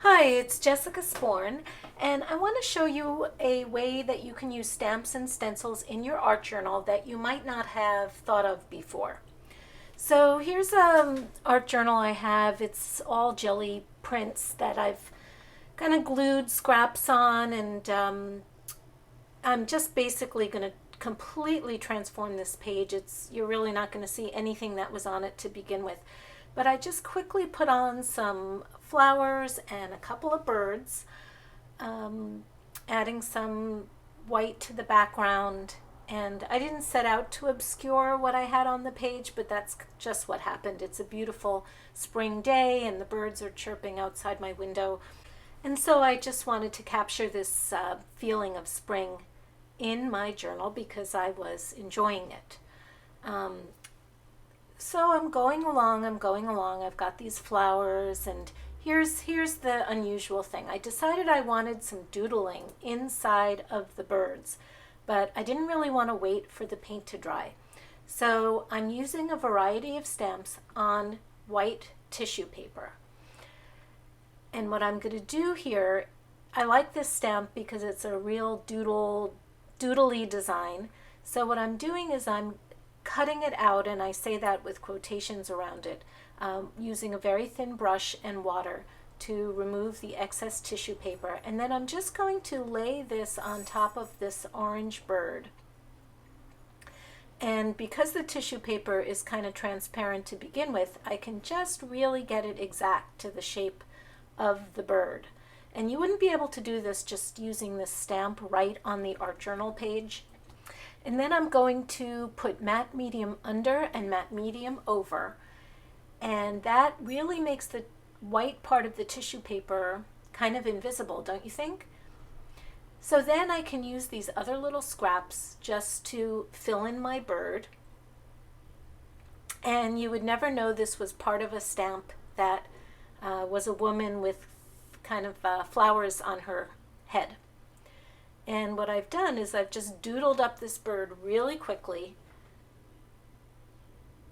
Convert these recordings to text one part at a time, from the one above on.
Hi, it's Jessica Sporn, and I want to show you a way that you can use stamps and stencils in your art journal that you might not have thought of before. So here's an art journal I have. It's all jelly prints that I've kind of glued scraps on, and I'm just basically going to completely transform this page. You're really not going to see anything that was on it to begin with. But I just quickly put on some flowers and a couple of birds, um, adding some white to the background. And I didn't set out to obscure what I had on the page, but that's just what happened. It's a beautiful spring day, and the birds are chirping outside my window. And so I just wanted to capture this feeling of spring in my journal because I was enjoying it. Um, so I'm going along. I've got these flowers, and here's the unusual thing. I decided I wanted some doodling inside of the birds, but I didn't really want to wait for the paint to dry. So I'm using a variety of stamps on white tissue paper. And what I'm going to do here, I like this stamp because it's a real doodly design. So what I'm doing is I'm cutting it out, and I say that with quotations around it, using a very thin brush and water to remove the excess tissue paper. And then I'm just going to lay this on top of this orange bird. And because the tissue paper is kind of transparent to begin with, I can just really get it exact to the shape of the bird. And you wouldn't be able to do this just using this stamp right on the art journal page. And then I'm going to put matte medium under and matte medium over. And that really makes the white part of the tissue paper kind of invisible, don't you think? So then I can use these other little scraps just to fill in my bird. And you would never know this was part of a stamp that was a woman with kind of flowers on her head. And what I've done is I've just doodled up this bird really quickly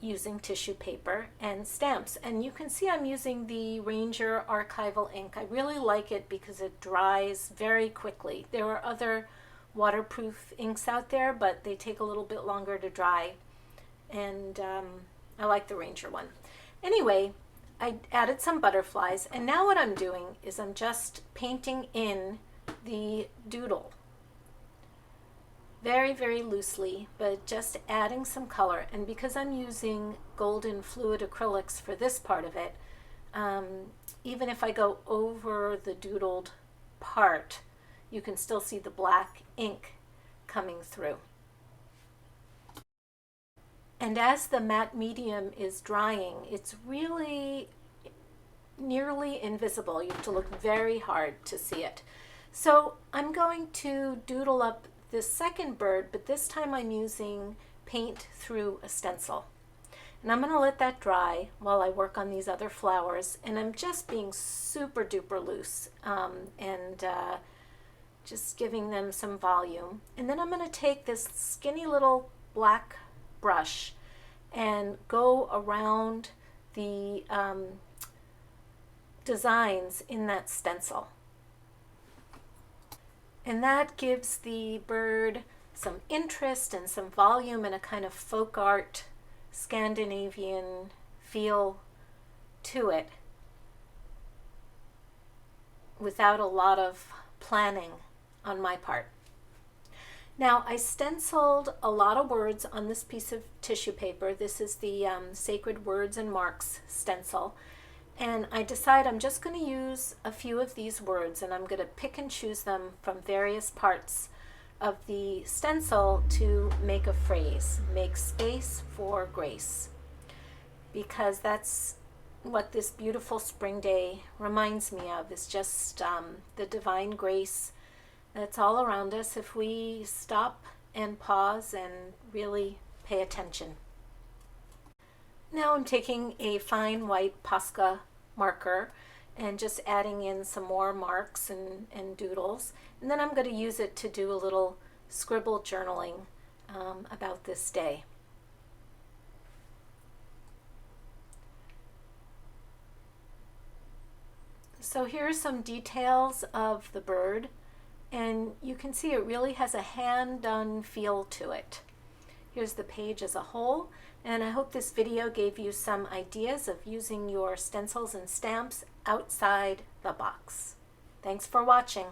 using tissue paper and stamps. And you can see I'm using the Ranger archival ink. I really like it because it dries very quickly. There are other waterproof inks out there, but they take a little bit longer to dry. And I like the Ranger one. Anyway, I added some butterflies, and now what I'm doing is I'm just painting in the doodle very, very loosely, but just adding some color. And because I'm using golden fluid acrylics for this part of it, even if I go over the doodled part, you can still see the black ink coming through. And as the matte medium is drying, it's really nearly invisible. You have to look very hard to see it. So I'm going to doodle up this second bird, but this time I'm using paint through a stencil. And I'm going to let that dry while I work on these other flowers. And I'm just being super duper loose and just giving them some volume. And then I'm going to take this skinny little black brush and go around the designs in that stencil. And that gives the bird some interest and some volume and a kind of folk art Scandinavian feel to it without a lot of planning on my part. Now, I stenciled a lot of words on this piece of tissue paper. This is the Sacred Words and Marks stencil. And I decide I'm just going to use a few of these words, and I'm going to pick and choose them from various parts of the stencil to make a phrase. Make space for grace. Because that's what this beautiful spring day reminds me of, is just the divine grace that's all around us if we stop and pause and really pay attention. Now I'm taking a fine white Posca marker and just adding in some more marks and doodles. And then I'm going to use it to do a little scribble journaling about this day. So here are some details of the bird, and you can see it really has a hand-done feel to it. Here's the page as a whole, and I hope this video gave you some ideas of using your stencils and stamps outside the box. Thanks for watching.